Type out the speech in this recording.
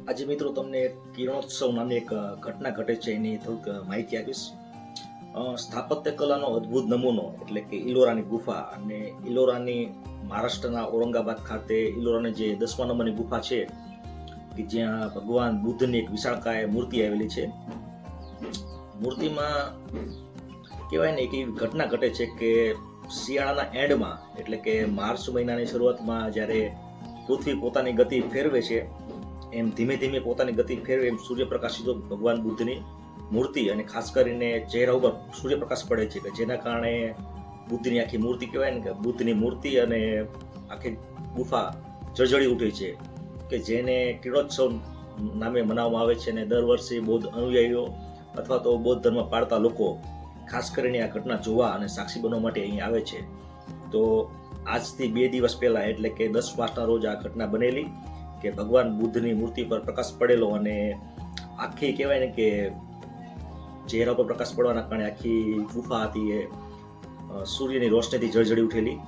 આજે મિત્રો તમને કિરણોત્સવ નામની એક ઘટના ઘટે છે એની થોડીક માહિતી આપીશ. સ્થાપત્ય કલાનો અદ્ભુત નમૂનો એટલે કે ઇલોરાની ગુફા, અને ઇલોરાની મહારાષ્ટ્રના ઔરંગાબાદ ખાતે ઇલોરાની જે 10મા નંબરની ગુફા છે કે જ્યાં ભગવાન બુદ્ધની એક વિશાળકાય મૂર્તિ આવેલી છે. મૂર્તિમાં કહેવાય ને કે એવી ઘટના ઘટે છે કે શિયાળાના એન્ડમાં એટલે કે માર્ચ મહિનાની શરૂઆતમાં જ્યારે પૃથ્વી પોતાની ગતિ ફેરવે છે એમ ધીમે ધીમે પોતાની ગતિ ફેરવે એમ સૂર્યપ્રકાશ સીધો ભગવાન બુદ્ધની મૂર્તિ અને ખાસ કરીને ચહેરા ઉપર સૂર્યપ્રકાશ પડે છે કે જેના કારણે બુદ્ધની આખી મૂર્તિ કહેવાય ને કે બુદ્ધની મૂર્તિ અને આખી ગુફા જળજળી ઉઠી છે કે જેને કિરણોત્સવ નામે મનાવવામાં આવે છે. અને દર વર્ષે બૌદ્ધ અનુયાયીઓ અથવા તો બૌદ્ધ ધર્મ પાળતા લોકો ખાસ કરીને આ ઘટના જોવા અને સાક્ષી બનવા માટે અહીં આવે છે. તો આજથી 2 દિવસ પહેલા એટલે કે 10 માર્ચના રોજ આ ઘટના બનેલી કે ભગવાન બુદ્ધની મૂર્તિ પર પ્રકાશ પડેલો અને આખી કહેવાય ને કે ચહેરા પર પ્રકાશ પડવાના કારણે આખી ગુફા હતી એ સૂર્યની રોશનીથી જળજળી ઉઠેલી.